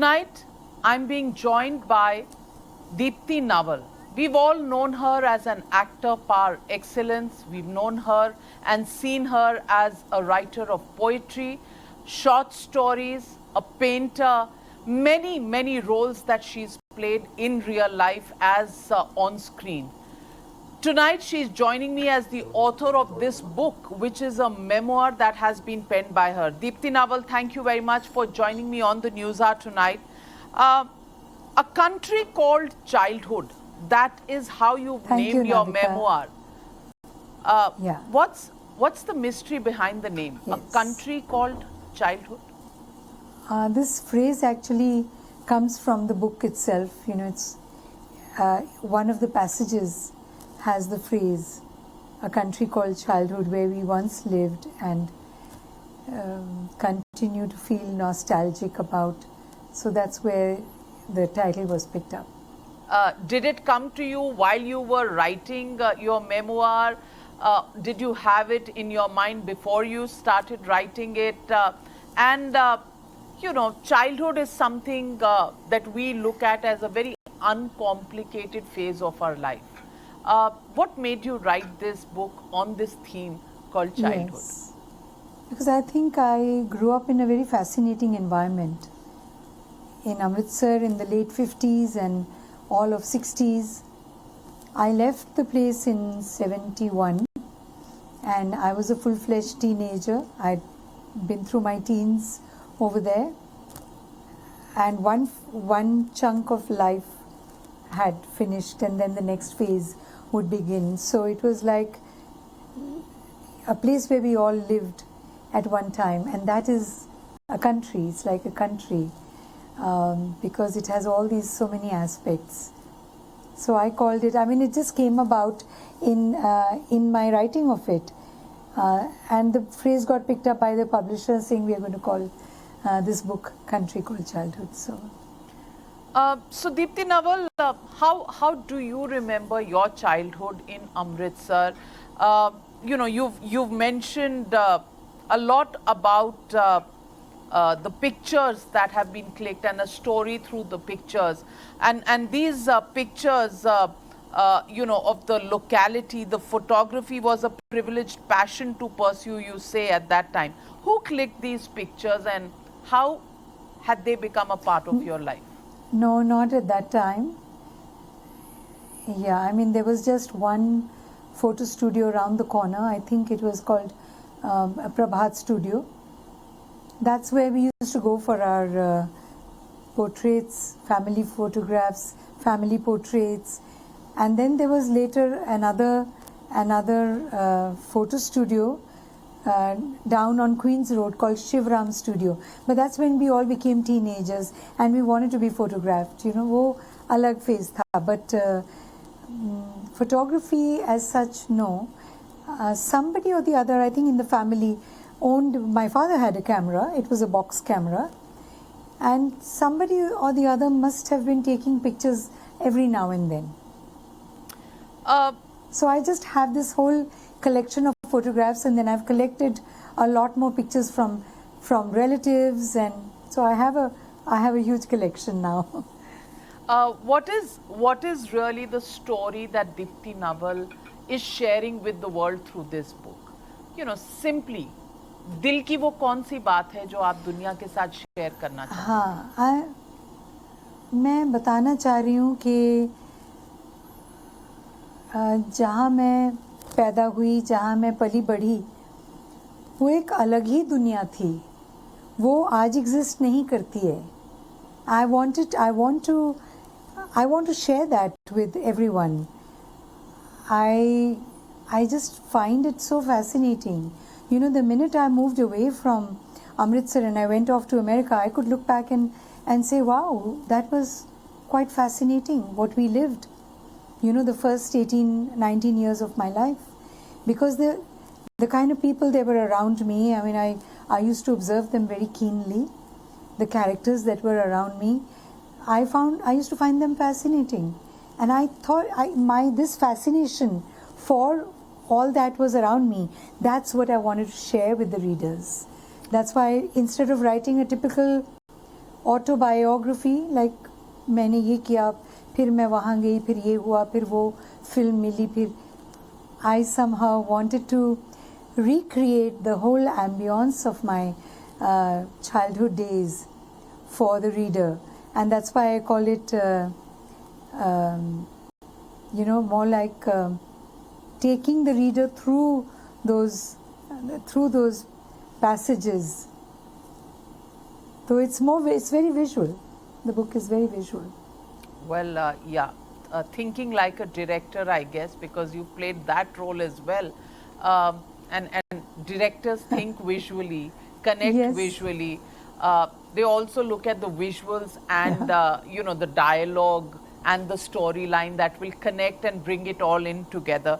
Tonight, I'm being joined by Deepti Naval. We've all known her as an actor par excellence. We've known her and seen her as a writer of poetry, short stories, a painter, many roles that she's played in real life as on screen. Tonight, she's joining me as the author of this book, which is a memoir that has been penned by her. Deepti Naval, thank you very much for joining me on the Newshour tonight. A country called childhood. That is how you've named your memoir. Yeah. What's the mystery behind the name? Yes. A country called childhood? This phrase actually comes from the book itself. You know, it's one of the passages has the phrase, a country called childhood, where we once lived and continue to feel nostalgic about. So that's where the title was picked up. Did it come to you while you were writing your memoir? Did you have it in your mind before you started writing it? You know, childhood is something that we look at as a very uncomplicated phase of our life. What made you write this book on this theme called childhood? Yes. Because I think I grew up in a very fascinating environment. In Amritsar in the late 50s and all of 60s. I left the place in 71 and I was a full-fledged teenager. I'd been through my teens over there, and one chunk of life had finished and then the next phase would begin. So it was like a place where we all lived at one time, and that is a country. It's like a country. Because it has all these so many aspects. So I called it, I mean, it just came about in my writing of it. And the phrase got picked up by the publisher saying we are going to call this book Country Called Childhood. So Deepti Naval, how do you remember your childhood in Amritsar? You know, you've mentioned a lot about the pictures that have been clicked and a story through the pictures, and these pictures you know, of the locality, the photography was a privileged passion to pursue, you say, at that time. Who clicked these pictures and how had they become a part of your life? No, not at that time. Yeah, I mean, there was just one photo studio around the corner. I think it was called a Prabhat Studio. That's where we used to go for our portraits, family photographs, family portraits. And then there was later another photo studio down on Queen's Road called Shivram Studio. But that's when we all became teenagers and we wanted to be photographed. You know, wo alag phase tha. But photography as such, no. Somebody or the other, I think in the family, my father had a camera. It was a box camera, and somebody or the other must have been taking pictures every now and then. So I just have this whole collection of photographs, and then I've collected a lot more pictures from relatives, and so I have a huge collection now. What is really the story that Deepti Naval is sharing with the world through this book? You know, simply, दिल की वो कौन सी बात है जो आप दुनिया के साथ शेयर करना चाहते हैं? हाँ, मैं बताना चाह रही हूँ कि जहाँ मैं पैदा हुई, जहाँ मैं पली बढ़ी, वो एक अलग ही दुनिया थी. वो आज एग्जिस्ट नहीं करती है. I want to share that with everyone. I just find it so fascinating. You know, the minute I moved away from Amritsar and I went off to America, I could look back and say, wow, that was quite fascinating, what we lived. You know, the first 18, 19 years of my life. Because the kind of people that were around me, I mean, I used to observe them very keenly. The characters that were around me, I used to find them fascinating. And I thought this fascination for all that was around me, that's what I wanted to share with the readers. That's why instead of writing a typical autobiography, like मैंने ये किया, फिर मैं वहाँ गई, फिर ये हुआ, फिर वो film मिली, फिर I somehow wanted to recreate the whole ambience of my childhood days for the reader, and that's why I call it more like taking the reader through those passages. So it's very visual. The book is very visual. Well, thinking like a director, I guess, because you played that role as well. And directors think visually, connect Yes. visually. They also look at the visuals and the dialogue and the storyline that will connect and bring it all in together.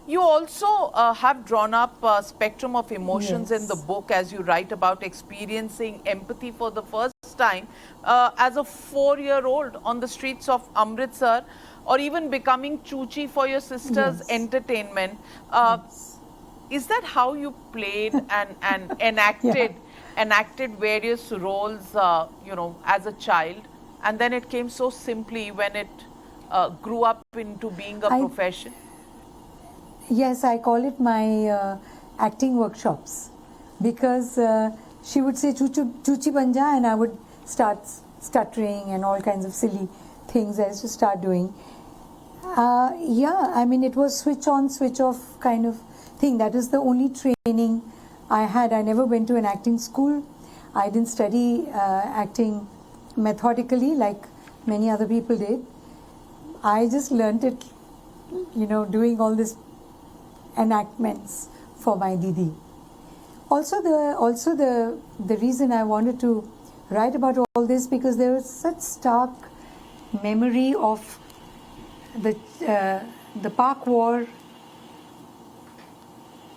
You also have drawn up a spectrum of emotions in the Yes. book as you write about experiencing empathy for the first time as a 4-year-old on the streets of Amritsar, or even becoming chuchi for your sister's Yes. entertainment. Yes. Is that how you played and enacted various roles, as a child, and then it came so simply when it grew up into being a profession? Yes, I call it my acting workshops, because she would say chuchi banja, and I would start stuttering and all kinds of silly things I used to start doing. It was switch on, switch off kind of thing. That is the only training I had. I never went to an acting school. I didn't study acting methodically like many other people did. I just learnt it, doing all these enactments for my Didi. Also the reason I wanted to write about all this, because there was such stark memory of the Pak War.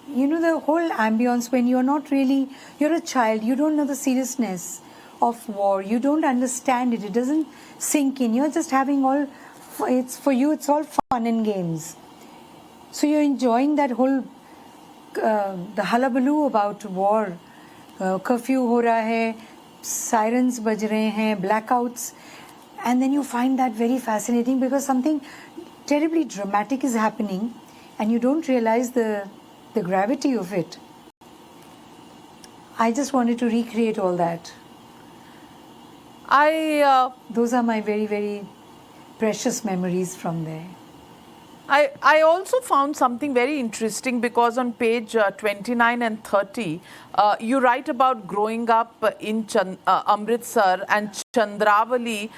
The whole ambience when you're a child, you don't know the seriousness of war. You don't understand it. It doesn't sink in. You're just having it's all fun and games. So you're enjoying that whole the hullabaloo about war. Curfew ho raha hai, sirens baj rahe hain, blackouts, and then you find that very fascinating, because something terribly dramatic is happening and you don't realize the gravity of it. I just wanted to recreate all that. Those are my very, very precious memories from there. I also found something very interesting, because on page 29 and 30, you write about growing up in Amritsar, and Chandravali,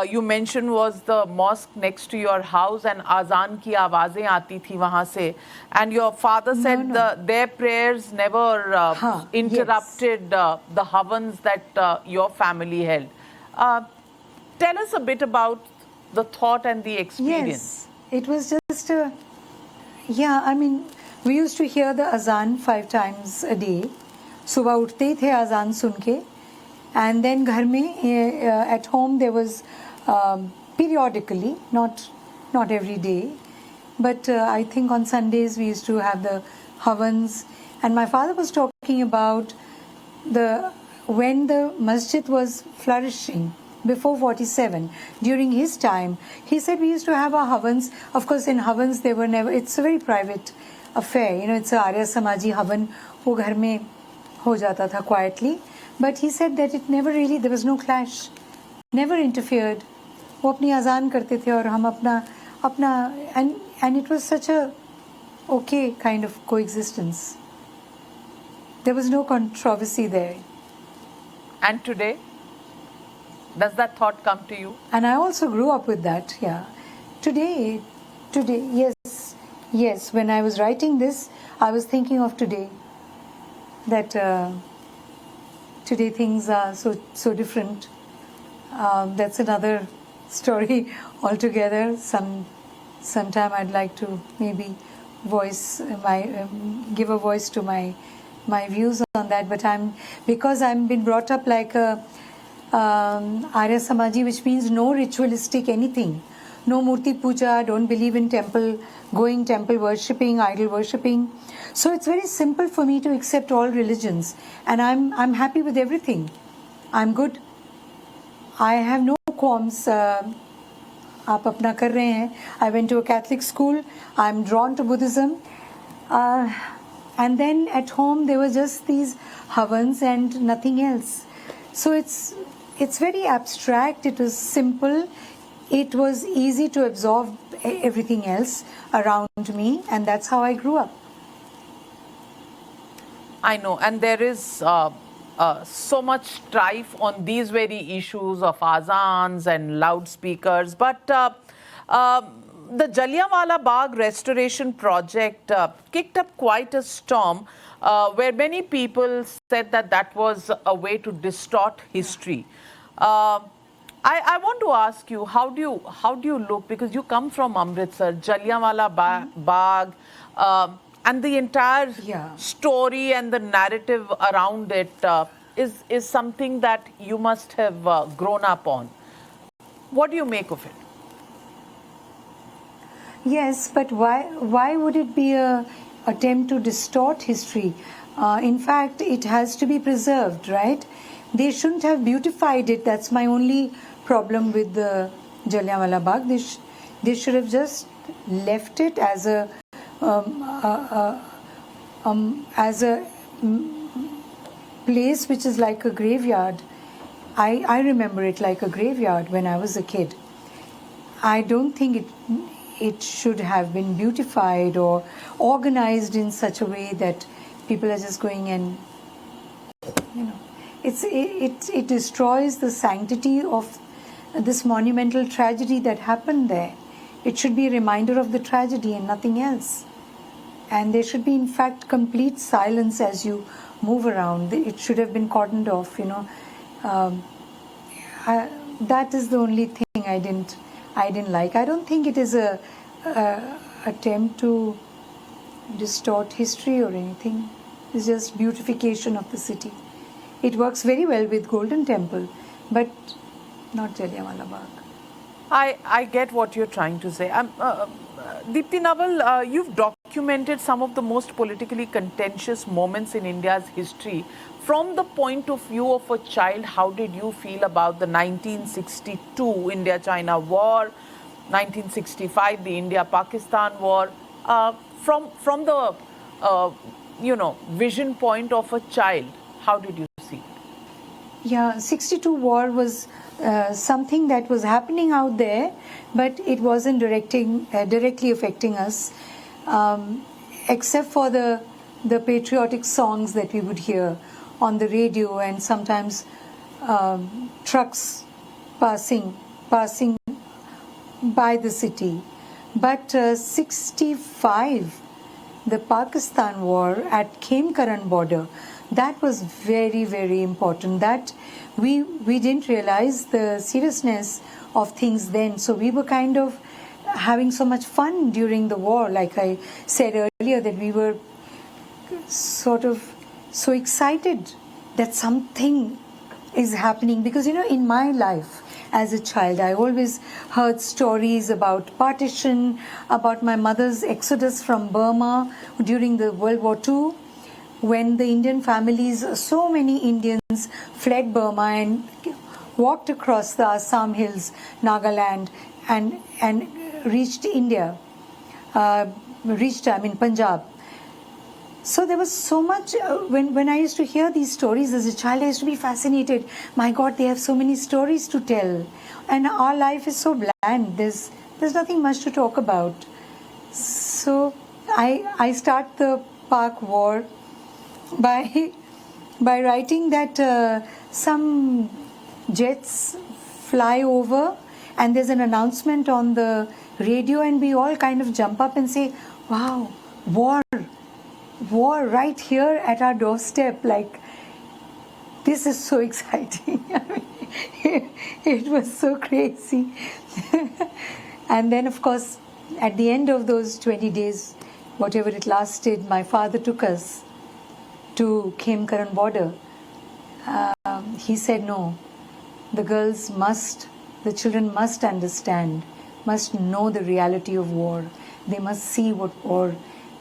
you mentioned, was the mosque next to your house, and azan ki aawazein aati thi wahan se, and your father said their prayers never interrupted the havans that your family held. Tell us a bit about the thought and the experience. Yes. It was just we used to hear the azan 5 times a day. Subah uthte the azan sun ke, and then ghar mein, at home there was periodically, not every day, but I think on Sundays we used to have the havans, and my father was talking about when the masjid was flourishing. Before 47, during his time, he said we used to have our havans. Of course, in havans they were never. It's a very private affair. It's a Arya Samaji havan. वो घर में हो जाता था quietly. But he said that it never really. There was no clash. Never interfered. वो अपनी अजान करते थे और हम अपना and it was such a okay kind of coexistence. There was no controversy there. And today? Does that thought come to you? And I also grew up with that, yeah. Today, yes. When I was writing this, I was thinking of today. That today things are so different. That's another story altogether. Sometime I'd like to maybe give a voice to my views on that. But because I'm been brought up like a Arya Samaji, which means no ritualistic anything, no murti puja, don't believe in temple worshipping, idol worshipping. So it's very simple for me to accept all religions, and I'm happy with everything. I'm good. I have no qualms. आप अपना कर रहे हैं. I went to a Catholic school. I'm drawn to Buddhism. And then at home there were just these havans and nothing else. So it's very abstract. It was simple. It was easy to absorb everything else around me, and that's how I grew up. I know, and there is so much strife on these very issues of azans and loudspeakers. But the Jallianwala Bagh restoration project kicked up quite a storm where many people said that that was a way to distort history. I want to ask you, how do you look, because you come from Amritsar, Jallianwala Bagh, and the entire story and the narrative around it is something that you must have grown up on. What do you make of it? Yes, but why would it be a attempt to distort history? In fact, it has to be preserved, right? They shouldn't have beautified it. That's my only problem with the Jallianwala Bagh. They should have just left it as a place which is like a graveyard. I remember it like a graveyard when I was a kid. I don't think it should have been beautified or organized in such a way that people are just going and, it destroys the sanctity of this monumental tragedy that happened there. It should be a reminder of the tragedy and nothing else. And there should be, in fact, complete silence as you move around. It should have been cordoned off, that is the only thing I didn't like. I don't think it is a attempt to distort history or anything. It's just beautification of the city. It works very well with Golden Temple, but not Jallianwala Bagh. I get what you're trying to say. Deepti Naval, you've documented some of the most politically contentious moments in India's history. From the point of view of a child, how did you feel about the 1962 India-China War, 1965 the India-Pakistan War? From the vision point of a child, how did you see it? Yeah, 62 war was something that was happening out there, but it wasn't directly affecting us, except for the patriotic songs that we would hear on the radio, and sometimes trucks passing by the city. But 65, the Pakistan war at Khemkaran border, that was very, very important. That we didn't realize the seriousness of things then. So we were kind of having so much fun during the war. Like I said earlier, that we were sort of so excited that something is happening. Because, in my life as a child, I always heard stories about partition, about my mother's exodus from Burma during the World War II, when the Indian families, so many Indians fled Burma and walked across the Assam hills, Nagaland, and reached India, Punjab. So there was so much, when I used to hear these stories as a child, I used to be fascinated. My God, they have so many stories to tell. And our life is so bland. There's nothing much to talk about. So I start the Pak War by writing that some jets fly over and there's an announcement on the radio, and we all kind of jump up and say, wow, war right here at our doorstep. Like, this is so exciting. It was so crazy. And then, of course, at the end of those 20 days, whatever it lasted, my father took us to Khemkaran border. He said, no, the children must understand, must know the reality of war. They must see what war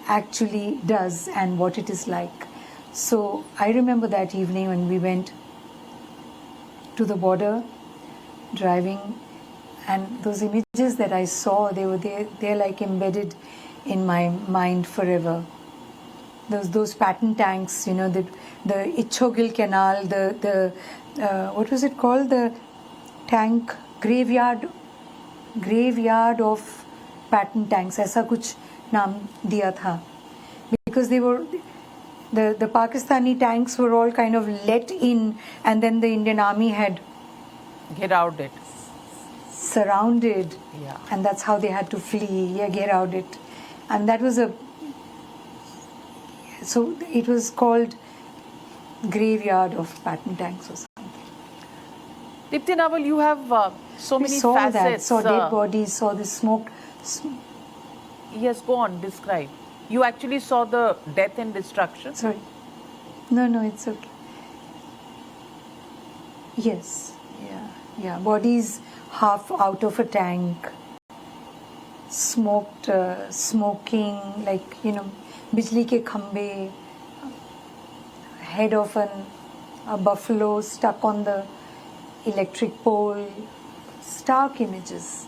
actually does and what it is like. So I remember that evening when we went to the border. driving, and those images that I saw, they're like embedded in my mind forever. Those patent tanks, you know, the Ichogil Canal, the what was it called, the tank graveyard of patent tanks, ऐसा कुछ नाम दिया था, because they were the Pakistani tanks were all kind of let in, and then the Indian army had surrounded, and that's how they had to flee. Get out it, and that was so it was called graveyard of patent tanks or something. Deepti Naval, you have so many saw facets. That, saw dead bodies, saw the smoke. Yes, go on, describe. You actually saw the death and destruction? Sorry. No, it's okay. Yes, yeah. Bodies half out of a tank, smoked, smoking, like, you know, bijli ke khambe, head of a buffalo stuck on the electric pole. Stark images.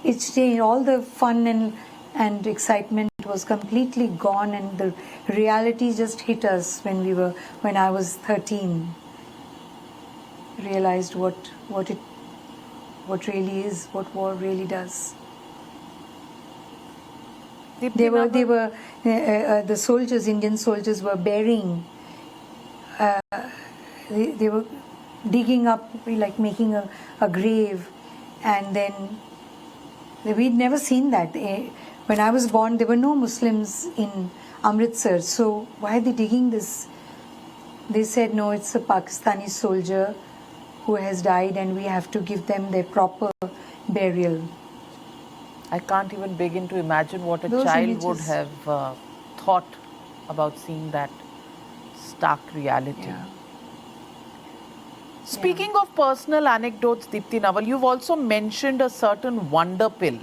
It's changed. All the fun and excitement was completely gone, and the reality just hit us when I was 13. Realized what really is, what war really does. They were the soldiers, Indian soldiers, were burying. They were digging up, like making a grave, and then we'd never seen that. When I was born, there were no Muslims in Amritsar, so why are they digging this? They said, no, it's a Pakistani soldier who has died, and we have to give them their proper burial. I can't even begin to imagine what a Those child images would have thought about seeing that stark reality. Yeah. Speaking of personal anecdotes, Deepti Naval, you've also mentioned a certain wonder pill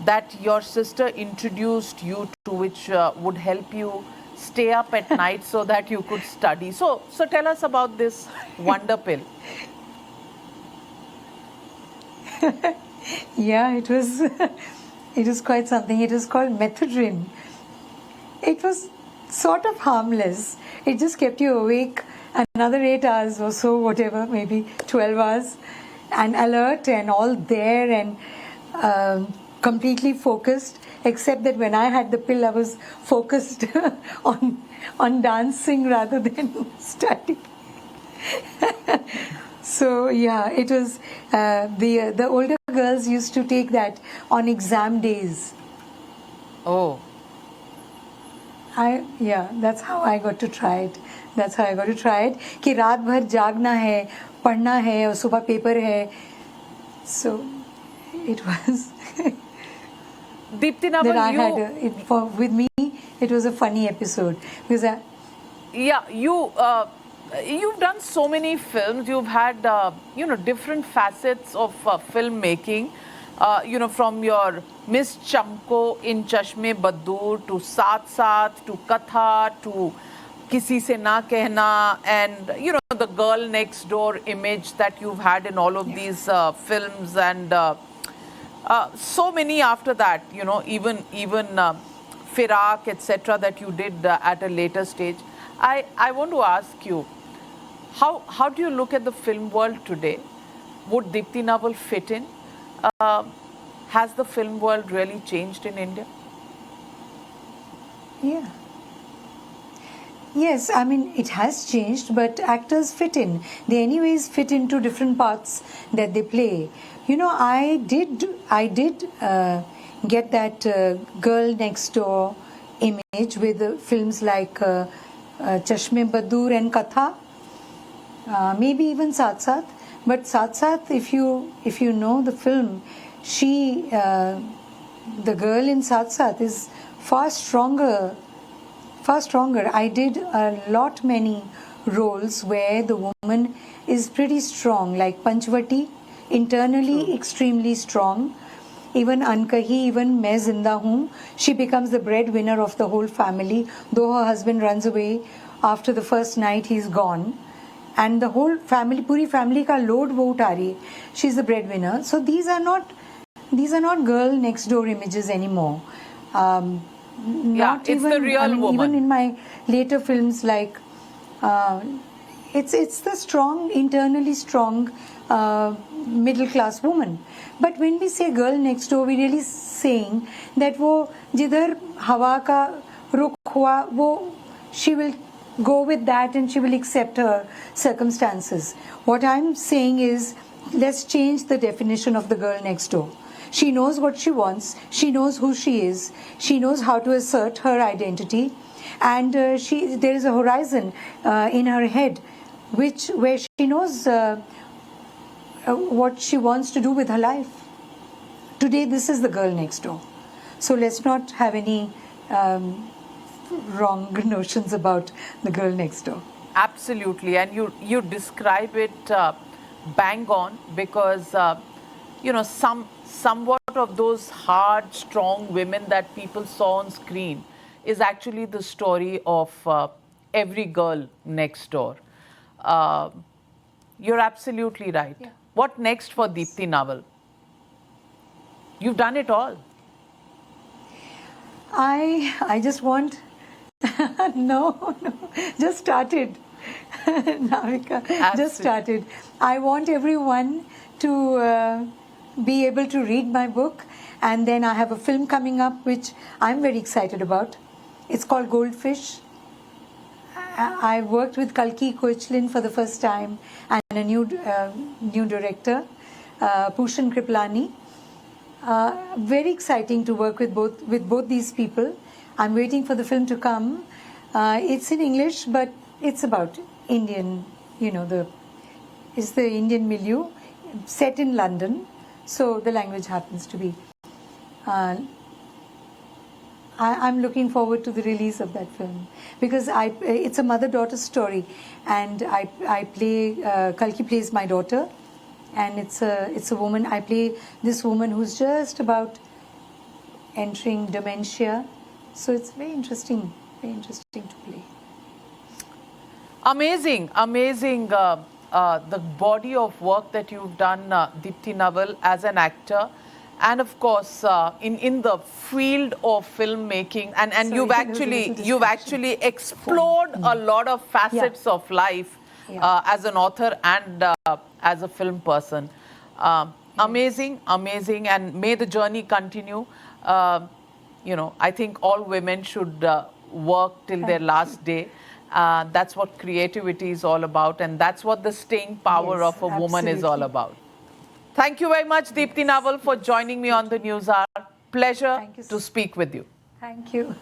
that your sister introduced you to, which would help you stay up at night so that you could study. So tell us about this wonder pill. Yeah, it was quite something. It was called methadone. It was sort of harmless. It just kept you awake another 8 hours or so, whatever, maybe 12 hours, and alert and all there, and completely focused, except that when I had the pill, I was focused on dancing rather than studying. So yeah, it was the older girls used to take that on exam days. Oh. That's how I got to try it. कि रात भर जागना है, पढ़ना है, और सुबह paper है. So it was. Deepti Naval, with me, it was a funny episode because you've done so many films. You've had different facets of filmmaking. From your Miss Chamko in Chashme Baddoor to Saath Saath to Katha to Kisi Se Na Kehna, and the girl next door image that you've had in all of these films, and so many after that, even Firak, etc., that you did at a later stage. I want to ask you, how do you look at the film world today? Would Deepti Naval fit in? Has the film world really changed in India? Yeah. Yes, I mean, it has changed, but actors fit in. They anyways fit into different parts that they play. I did get that girl next door image with films like Chashme Baddoor and Katha, maybe even Saath Saath. But Saath Saath, if you know the film, the girl in Saath Saath is far stronger. I did many roles where the woman is pretty strong, like Panchvati, internally extremely strong. Even Ankahi, even Main Zinda Hoon, she becomes the breadwinner of the whole family, though her husband runs away after the first night, he's gone. and the whole family, पूरी family का load वो उठा रही है. She's the breadwinner. So these are not girl next door images anymore. Not it's even, the real woman. Even in my later films, like it's the strong, internally strong middle class woman. But when we say girl next door, we're really saying that वो जिधर हवा का रुख हुआ वो she will go with that and she will accept her circumstances. What I'm saying is, let's change the definition of the girl next door. She knows what she wants, she knows who she is, she knows how to assert her identity, and there is a horizon in her head where she knows what she wants to do with her life. Today, this is the girl next door. So let's not have any wrong notions about the girl next door. Absolutely, and you describe it bang on, because somewhat of those hard, strong women that people saw on screen is actually the story of every girl next door. You're absolutely right. Yeah. What next for Deepti Naval? You've done it all. I just want no, just started. Navika, just started. I want everyone to be able to read my book, and then I have a film coming up which I'm very excited about. It's called Goldfish. I worked with Kalki Koechlin for the first time, and a new director, Pushan Kriplani. Very exciting to work with both these people. I'm waiting for the film to come. It's in English, but it's about Indian, it's the Indian milieu, set in London. So the language happens to be. I'm looking forward to the release of that film, because it's a mother-daughter story, and I play Kalki plays my daughter, and it's a woman. I play this woman who's just about entering dementia, so it's very interesting to play. Amazing. The body of work that you've done, Deepti Naval, as an actor, and of course in the field of filmmaking, and Sorry, you've actually explored a lot of facets of life as an author and as a film person. Amazing, and may the journey continue. I think all women should work till their last day. That's what creativity is all about, and that's what the staying power of a woman is all about. Thank you very much, Deepti Naval, for joining me on the News Hour. Pleasure to speak with you. Thank you.